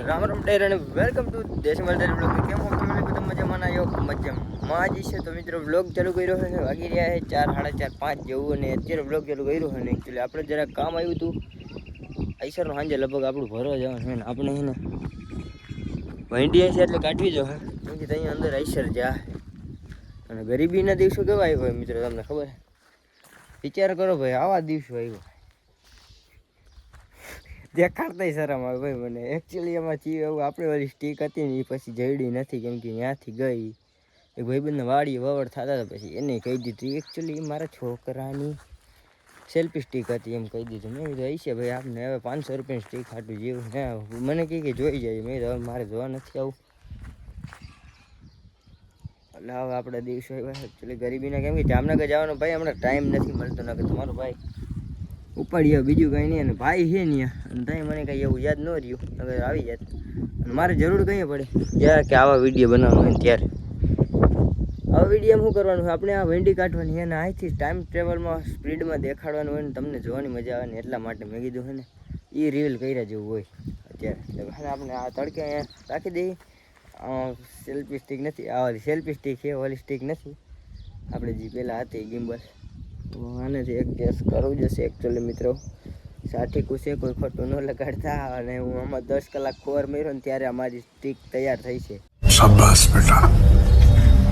રામ રામ ડેર અને welcome to દેશમાલ der blog. કેમ હો ફેમિલી? બધા મજામાં ના આવ્યો મજામાં જ છે. તો મિત્રો બ્લોગ ચાલુ કર્યો છે, વાગી રહ્યા છે 4, 4:30, 5 જેવું, અને અત્યારે બ્લોગ ચાલુ કર્યો છે. ને એકચ્યુઅલી આપણે જરાક કામ આવ્યું હતું આઈસરનો, સાંજે લગભગ આપણું ભરવા જવાનું છે ને આપણે છે ને વંડી છે એટલે કાઢવી જો હે, કેમ કે ત્યાં અંદર આઈસર જા અને ગરીબીના દિવસો કેવા આવ્યો હોય મિત્રો તમને ખબર છે? વિચાર કરો ભાઈ, આવા દિવસો આવ્યો દેખાડતા શરમ આવે ભાઈ મને. એકચ્યુઅલી એમાં એવું આપણે વાળી સ્ટીક હતી ને એ પછી જડી નથી, કેમ કે ત્યાંથી ગઈ એક ભાઈબંધને વાડી વવડ થતા હતા, પછી એને કહી દીધું. એકચ્યુઅલી મારા છોકરાની સેલ્ફી સ્ટીક હતી એમ કહી દીધું. મેં કીધું હશે ભાઈ આપને હવે 500 રૂપિયાની સ્ટીક હાટું જેવું હે. મને કહે કે જોઈ જાય. મેં કીધું હવે મારે જોવા નથી આવું. એટલે હવે આપણે દિવસો આવ્યા એકચ્યુઅલી ગરીબીના, કેમ કે જામનગર જવાનો ભાઈ હમણાં ટાઈમ નથી મળતો. ના કે તમારો ભાઈ ઉપાડી બીજું કંઈ નહીં, અને ભાઈ છે ને અને ત્યાં મને કંઈ એવું યાદ ન રહ્યું, હવે આવી જાત. અને મારે જરૂર કંઈ પડે જ્યારે કે આવા વિડીયો બનાવવાનો હોય ત્યારે આવા વિડીયો શું કરવાનું હોય, આપણે આ વેંડી કાઢવાની છે ને અહીંથી ટાઈમ ટ્રેવલમાં સ્પીડમાં દેખાડવાનું હોય ને તમને જોવાની મજા આવે ને એટલા માટે મેં કીધું છે ને એ રીલ કર્યા જેવું હોય અત્યારે. એટલે આપણે આ તડકે અહીંયા રાખી દઈએ. સેલ્ફી સ્ટીક નથી, આ સેલ્ફી સ્ટીક છે, ઓલી સ્ટીક નથી આપણે જે પહેલાં હતી ગિમ્બલ. તો આનેથી એક કેસ કરવું જશે એકચ્યુઅલી મિત્રો. સાઠીકું છે, કોઈ ખોટું ન લગાડતા. અને હું આમાં 10 કલાક ખોર મેર્યો ને ત્યારે અમારી સ્ટીક તૈયાર થઈ છે. શાબાશ બેટા,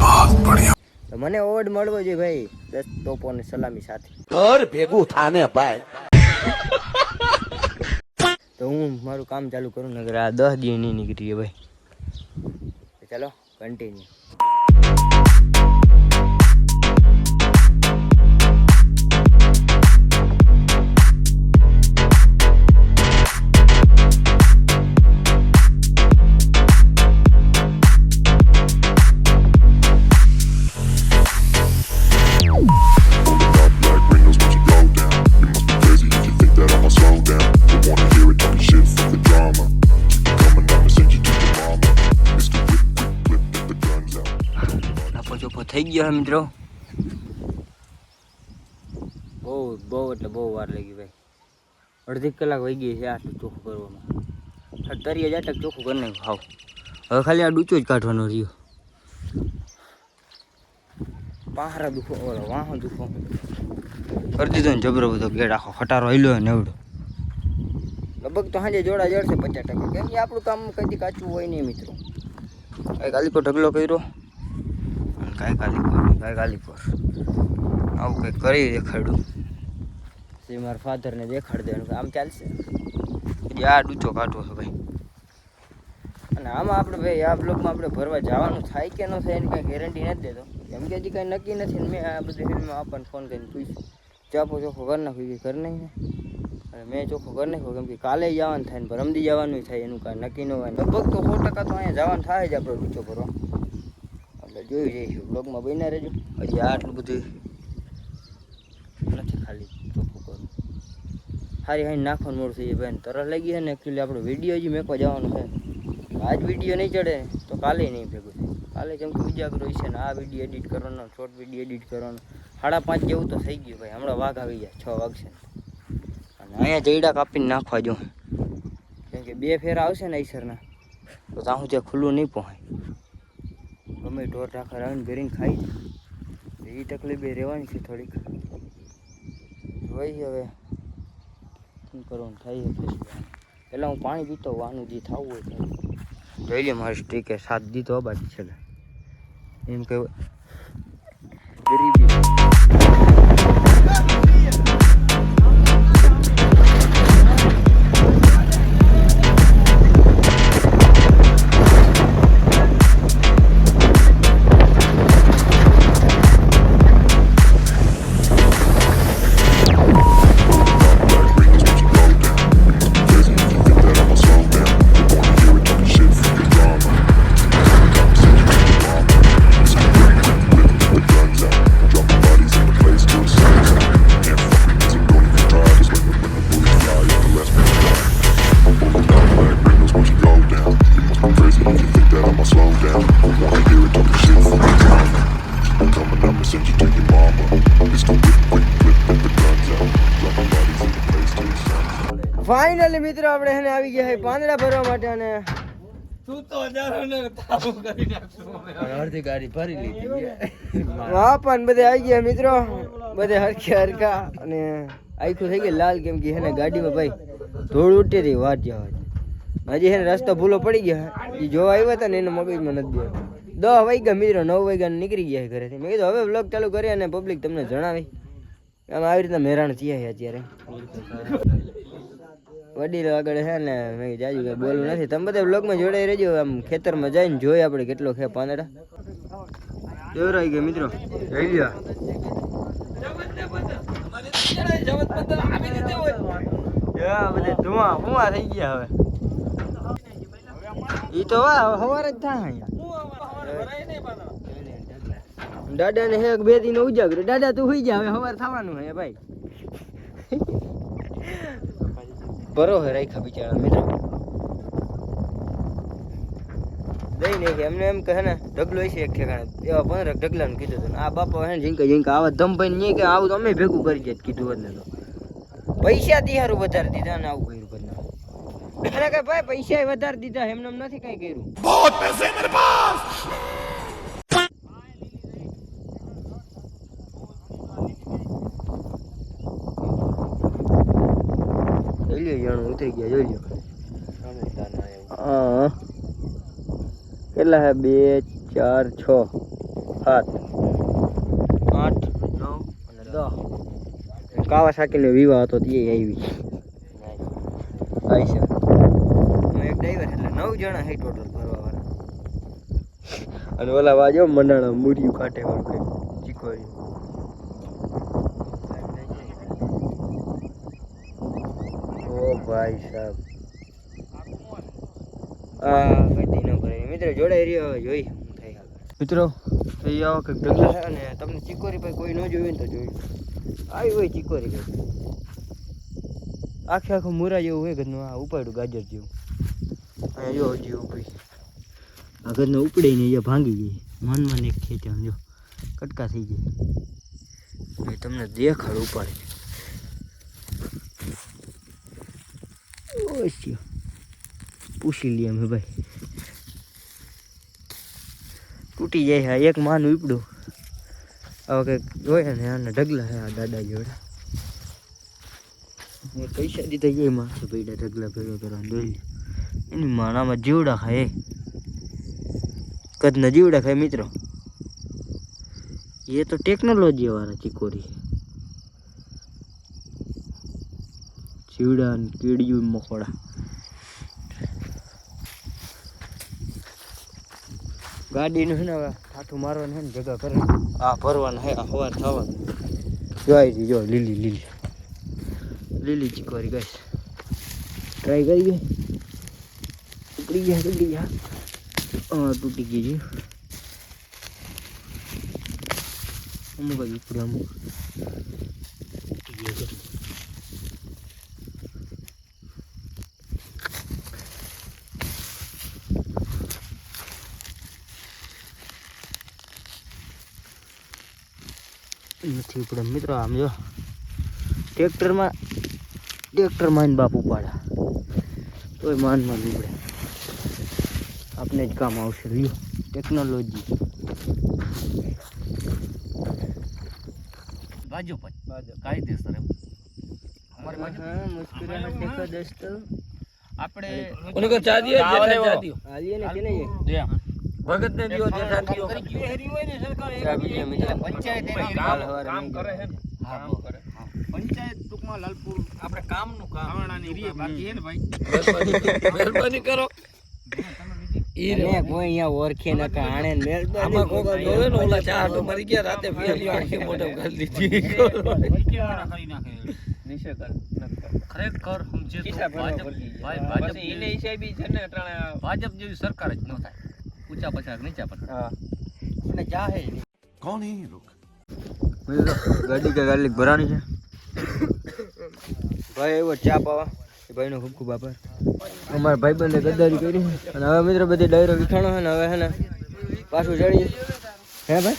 બહુત બઢિયા. તો મને ઓવર્ડ મળવો જોઈએ ભાઈ 10 તોપોની સલામી સાથે. ઘર ભેગું થાને ભાઈ. તો હું મારું કામ ચાલુ કરું, નગર આ 10 દી નહીં નીકળીએ ભાઈ. ચાલો કન્ટિન્યુ. થઈ ગયો મિત્રો. બહુ એટલે બહુ વાર લાગી ભાઈ. અડધી કલાક વહી ગઈ છે આટલું ચોખ્ખું કરવામાં. તરીએ જાટક ચોખ્ખું કરી નાખ્યું હાવ. હવે ખાલી આ ડૂચો જ કાઢવાનો રહ્યો. પહારા દુખો, ઓલો વાહો દુખો કરી દીધો ને જબરો બધો ગેડ આખો ખટારો હિલ્યો ને એવડો. લગભગ તો સાંજે જોડા જડશે 50%, કેમ કે આપણું કામ કદી કાચું હોય નહીં મિત્રો. કાંઈ કાલીકો ઢગલો કર્યો, કાંઈ કાલીપોર આવું કંઈક કરી દેખાડ્યું. એ મારા ફાધરને દેખાડી દેવાનું આમ ચાલશે. આ ડૂચો કાઢવો છે ભાઈ. અને આમાં આપણે ભાઈ આ બ્લોકમાં આપણે ભરવા જવાનું થાય કે ન થાય એની કાંઈ ગેરંટી નથી દેતો, કેમ કે હજી કાંઈ નક્કી નથી. મેં આ બધી ફિલ્મમાં આપણને ફોન કરીને પૂછ્યું ચાપો ચોખ્ખો કરી નાખ્યું, એ કરી નહીં. અને મેં ચોખ્ખો કરી નાખ્યો, કેમ કે કાલે જવાનું થાય ને પરમદી જવાનું થાય, એનું કાંઈ નક્કી ન હોય. લગભગ તો 100% તો અહીંયા જવાનું થાય જ આપણો ડૂચો ભરવા. એટલે જોઈ જઈશું, બ્લોગમાં બન્યા રહેજો. હજી આટલું બધું નથી, ખાલી ચોખ્ખું કરું. સારી હાઈ નાખવાનું મોડું થઈ જાય ભાઈ. તરસ લાગી છે ને એકચ્યુઅલી આપણો વિડીયો હજી મેકવા જવાનું છે. આજ વિડીયો નહીં ચડે તો કાલે નહીં ભેગું થાય. કાલે કેમ કે ઉજાગરો છે ને આ વિડીયો એડિટ કરવાનો, શોર્ટ વિડીયો એડિટ કરવાનો. 5:30 જેવું તો થઈ ગયું ભાઈ. હમણાં વાઘ આવી જાય 6 વાગશે. અને અહીંયા જઈડા કાપીને નાખવા જો, કેમ કે 2 ફેરા આવશે ને ઈસરના, તો ત્યાં સુધી ખુલ્લું નહીં પહોંચાય. ગમે ઢોર ઢાખર આવીને ભરીને ખાઈ જાય. એ તકલીફ રહેવાની છે થોડીક. જોઈ હવે શું કરવાનું થાય છે. પહેલાં હું પાણી પીતો આનું જે થવું હોય જોઈ લે. મારી સ્ટીકે સાથ દીધો બાકી છે એમ કહેવાય ગરીબી. ફાઇનલી મિત્રો આપણે એને આવી ગયા છે પાંદડા ભરવા માટે અને અડધી ગાડી ભરી લીધી હા પણ બધે આવી ગયા મિત્રો બધે હરખા હરખા અને આખું થઈ ગયું લાલ કેમ કે એને ગાડીમાં ભાઈ ધૂળ ઉઠી હતી વાત જવા હજી એને રસ્તો ભૂલો પડી ગયા એ જોવા આવ્યા હતા ને એને મગજમાં નથી ગયો 10 વાગ્યા મિત્રો 9 વાગ્યા નીકળી ગયા છે ઘરેથી મેં કીધું હવે વ્લોગ ચાલુ કરીએ અને પબ્લિક તમને જણાવી આમ આવી રીતના મેરાણ થયા છે અત્યારે વડીલો આગળ છે ને મેં જાજુ કઈ બોલવું નથી તમે બધા વ્લોગમાં જોડાઈ રહેજો આમ ખેતરમાં જઈને જોઈએ આપણે કેટલો ખે પાંદડા જોરાઈ ગયા મિત્રો જોઈ લ્યો બધે ધુઆ થઈ ગયા હવે ઈ તો વાહ સવારે જ થાય અહીંયા દાદા ને એક બે દિન ઉજાગરો દાદા તું સુઈ જા હવે સવાર થવાનું હે ભાઈ બરો હે રાખ્યા બિચારા મિત્રો દઈ ને કે એમને એમ કહે ને ઢગલો છે એક ઠેકાણે એવા 15 ઢગલાનું કીધું હતું આ બાપા હે ને જીંકા આવા ધમ ભાઈ નહીં કે આવું તો અમે ભેગું કરી જ કીધું હોત ને તો પૈસા થી સારું વધારે દીધા ને આવું કર્યું બધા અરે કે ભાઈ પૈસા વધારે દીધા એમને નથી કઈ કર્યું बहुत पैसे मेरे पास જોઈ લ્યો જાણું ઉતરી ગયા જોઈ લ્યો હા કેટલા હે 2 4 6 7 8 9 અને 10 કાવાસાકીનો વિવાહ હતો તે આવી આઈશા હું એક ડ્રાઈવર એટલે 9 જણા હે ટોટલ ફરવા વાળા અને ઓલા વાજો મંડાણા મૂર્યું કાટે વાળું ચીકોરી ઓ ભાઈ સાહેબ ગડી ન કરે મિત્રો જોડાઈ રહ્યો હવે જોઈ હું થાય મિત્રો તો એ આવો કંઈક ઢગલા છે અને તમને ચીકોરી ભાઈ કોઈ ન જોયું ને તો જોયું આવી હોય ચીકોરી ભાઈ આખું મુરા જેવું હોય ઘરનું આ ઉપાડ્યું ગાજર જેવું અહીંયા જો હજી ઉપડી આ ઘરને ઉપડી ને અહીંયા ભાંગી ગઈ મનમાં એક ખેંચ્યા જો કટકા થઈ જાય ભાઈ તમને દેખાડ ઉપાડે ઓછ્યો પૂછી લઈએ અમે ભાઈ તૂટી જાય હા એક માનું ઉપડું હવે કંઈક જોઈએ ને આને ઢગલા છે આ દાદા જોડે પૈસા દીધા જાય માણસો પૈડા ઢગલા ભેગા કરવાનું જોઈ એની માણામાં જીવડા ખાય કદના જીવડા ખાય મિત્રો એ તો ટેકનોલોજી વાળા ચીકોરી જીવડા ને કીડિયું મકોડા ગાડીનું છે ને હવે હાથું મારવાનું છે ને ભેગા કરે આ ભરવાના હે આ સવાર થવાનું જોઈ જો લીલી લીલી લીલી ચીકોરી ગઈ ટ્રાય કરી ગઈ તૂટી ગયા તૂટી ગઈ છે અમુક જ ઉપડે અમુક તૂટી ગયા છે નથી ઉપડે મિત્રો આમ જો ટ્રેક્ટરમાં બાપ ઉપાડા તોય માન ઉપડે આપને જ કામ આવશે લ્યો ટેકનોલોજી ભાજપ કાયદેસર એમ મુસ્કુરાહટ દેખો દોસ્તો આપણે ઉनको ચાદીએ ચાદીઓ આલીએ ને કે નહીં ભગત ને દિયો જેઠા દિયો હેરી હોય ને સરકાર પંચાયત કામ કરે છે હા કરે પંચાયત ટૂંકમાં લાલપુર આપણે કામનું કામ આવણાની રીએ બાકી હે ને ભાઈ મહેરબાની કરો ઈને કોઈ અહીંયા ઓળખે ન કે આણે મહેરબાની આમાં કોક જોવે ને ઓલા ચા તો મરી ગયા રાતે ફેરી આખી મોઢે કરી દીધી કરી નાખે નિશે કર ખરેખર સમજે તો ભાજપ ભાઈ ભાજપ ઈને હિસાબી છે ને અટાણે ભાજપ જેવી સરકાર જ ન થાય ઊંચા પછાડ નીચા પછાડ હા અને જાહે कौन है ये लोग ગાડી કે ગાર્લિક ભરાણી છે ભાઈ એવો ચા પાવા એ ભાઈનો ખૂબ ખૂબ આભાર અમારા ભાઈબંધે ગદ્દારી કરી અને હવે મિત્રો બધી ડાયરો વિખાણો છે ને હવે હે ને પાછું ચડીએ હે ભાઈ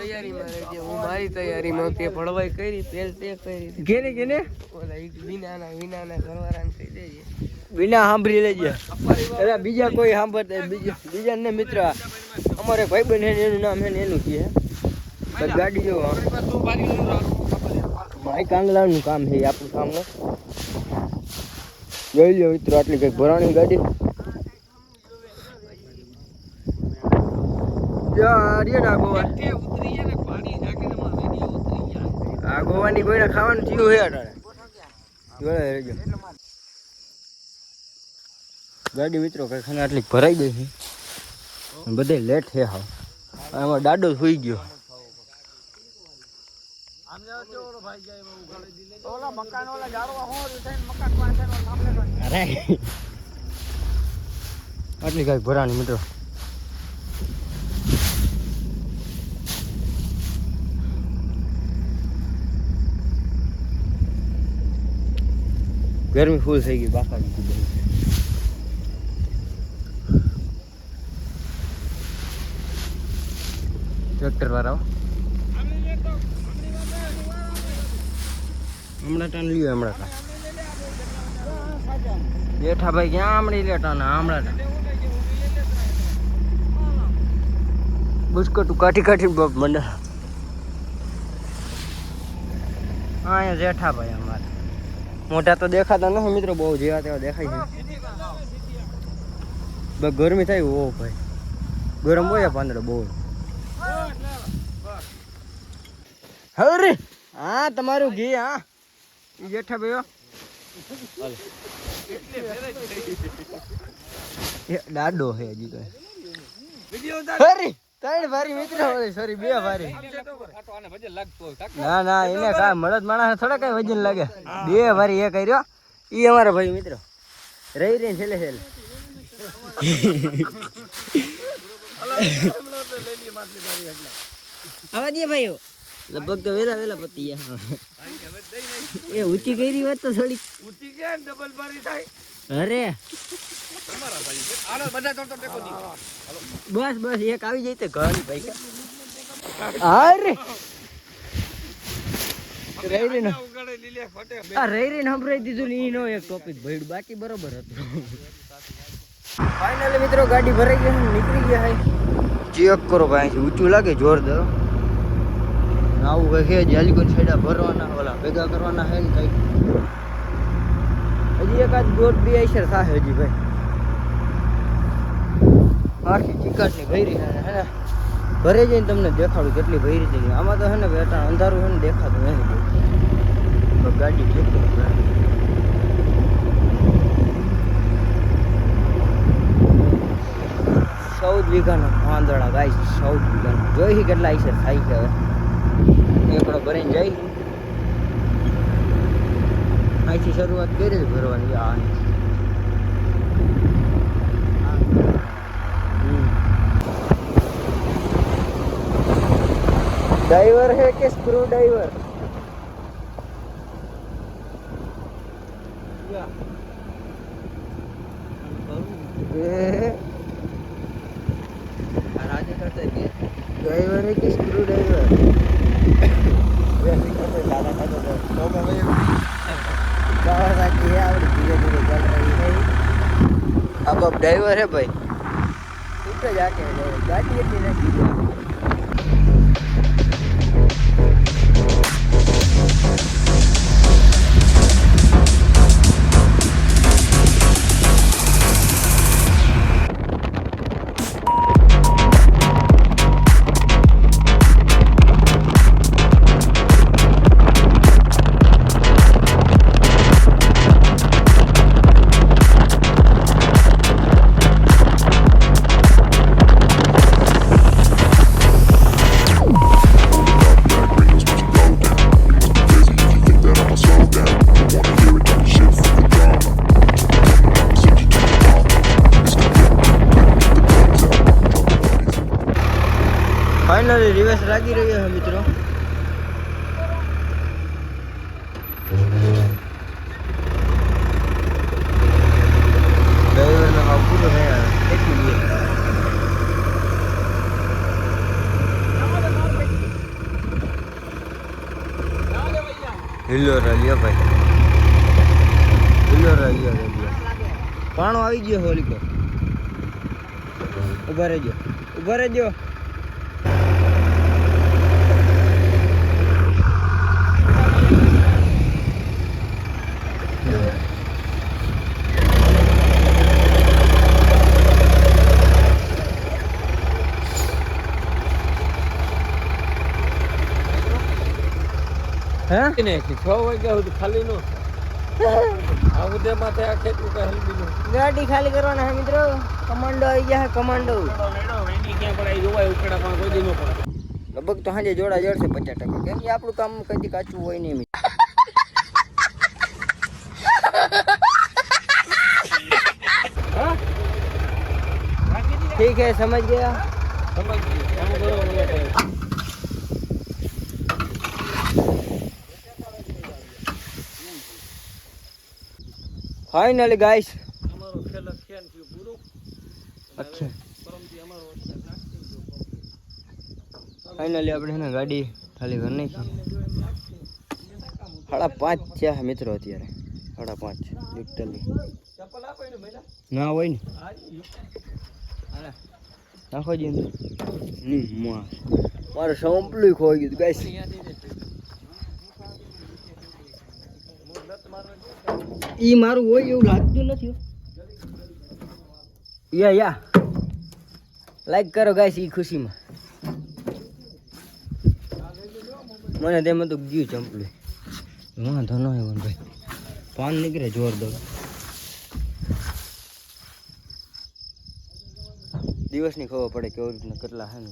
તૈયારીમાં રહેજે. હું મારી તૈયારીમાં તે ભળવાઈ કરી પેલ તે કરી કેને કેને ઓલા વિનાના ઘરવાળાને કહી દેજે. વિના સાંભળી લેજે. અરે બીજા કોઈ સાંભળતા બીજા ને મિત્ર અમારે ભાઈબંધ છે ને એનું નામ છે ને એનું છે બસ ગાડી જો ભાઈ કાંગલાનું કામ છે આપણું કામ ન જોઈ લો મિત્રો આટલી કઈક ભરાણી ગાડી આ ગોવાની કોઈ ખાવાનું થયું છે અટાણે ગાડી મિત્રો કઈ ખાને આટલી ભરાઈ ગઈ છે બધે લેટ છે હા આમાં દાડો સુઈ ગયો અરે આટલી કઈ ભરાણી મિત્રો ગરમી ફૂલ થઈ ગઈ બાપા ટ્રેક્ટર વાળા હમણાં ટાણ લ્યો હમણાં ટાણ જેઠા ભાઈ ક્યાં હમણાં લેટા ના હમણાં ટાણ બુસ્કટું કાઠી કાઠી બાપ મંડા હા અહીંયા જેઠા ભાઈ અમારે મોટા તો દેખાતા નથી મિત્રો બહુ જેવા તેવા દેખાય છે બસ ગરમી થાય ઓ ભાઈ ગરમ હોય પાંદડો બહુ હવે હા તમારું ઘી હા જેઠા ભાઈઓ દાડો હે હજી કઈ હરી ત્રણ ભારી મિત્ર સોરી બે ભારી ના ના એને કાંઈ મળદ માણસ થોડા કઈ વજન લાગે બે ભારી એ કર્યો ઈ અમારા ભાઈ મિત્રો રહી રહી છેલ્લે છેલ્લે આવા દે ભાઈઓ લગભગ તો વેલા વેલા પતી ગયા એ ઊંચી કરી વાત તો થોડી ઊંચી કે ડબલ બારી થાય અરે તમારા ભાઈ આનો બધા તો ટેકો દી બસ બસ એક આવી જાય તો ઘણી ભાઈ અરે રેરી ને ઉગાડે લીલે ફટે આ રેરી ને સંભળાઈ દીધું ને ઈ નો એક ટોપિક ભઈડ બાકી બરોબર હતું ફાઇનલી મિત્રો ગાડી ભરાઈ ગઈ છે નીકળી ગયા હે ચેક કરો ભાઈ ઊંચું લાગે જોરદાર આવું કઈ છે જાલીકોન છેડા ભરવાના ઓલા ભેગા કરવાના હે ને કઈ હજી એકાદ દોઢ બે આઈસર થાય હજી ભાઈ આખી ચીકાટ ની ભરી હે ને ભરે જઈને તમને દેખાડું કેટલી ભરી છે આમાં તો હે ને બેટા અંધારું હે ને દેખાતું નથી ગાડી કેટલી 14 વીઘાનો વાંદડા ગાય 14 વીઘાનો જોઈ કેટલા આઈસર થાય છે હવે એકડો ભરીને જાય અહીંથી શરૂઆત કરી જ ભરવાની આ ड्राइवर है कि स्क्रू ड्राइवर ड्राइवर है कि स्क्रू ड्राइवर धीरे धीरे चल रही है अब ड्राइवर है भाई ऊपर जाके गाड़ी इतनी नहीं फाइनली रिवर्स लागी रही है मित्रों ड्राइवर में आपको तो है एक मिनट લ્યો ભાઈ લ્યો પાણો આવી ગયો હોલી પર ઉભા રહેજો હે ને 6 વાગ્યા સુધી ખાલી નો આ ઉદે માથે આ ખેતરું કઈ હલવી નો ગાડી ખાલી કરવાના હે મિત્રો કમાન્ડો આવી ગયા હે કમાન્ડો લગભગ તો સાંજે જોડા જડશે 50%. કેમ કે આપણું કામ કદી કાચું હોય નહીં મિત્રો. ठीक है समझ गया फाइनली गाइस અમારો ખેલ ખેલ થયો પૂરો अच्छा પરમથી અમારો फाइनली આપણે ને ગાડી ખાલી ઘર નાખી 5:30 થયા મિત્રો અત્યારે 5:30 લિટરલી ચપ્પલ આપો ને મહિલા ના હોય ને હાલે નાખો જી અંદર મારું સંપલું ખોઈ ગયું ગાઈસ ઈ મારું હોય એવું લાગતું નથી યા લાઈક કરો ગાઈસ ઈ ખુશીમાં મને તેમાં તો ગયું ચંપલું વાંધો ન આવ્યો ભાઈ પાન નીકળે જોરદાર દિવસની ખબર પડે કેવી રીતના કેટલા હે ને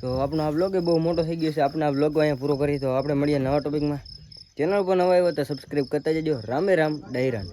તો આપણો આ બ્લોગ એ બહુ મોટો થઈ ગયો છે આપણે આ બ્લોગ અહીંયા પૂરો કરી તો આપણે મળીએ નવા ટોપિકમાં ચેનલ પર નવા આવ્યો તો સબસ્ક્રાઈબ કરતા જજો રામે રામ ડાયરાન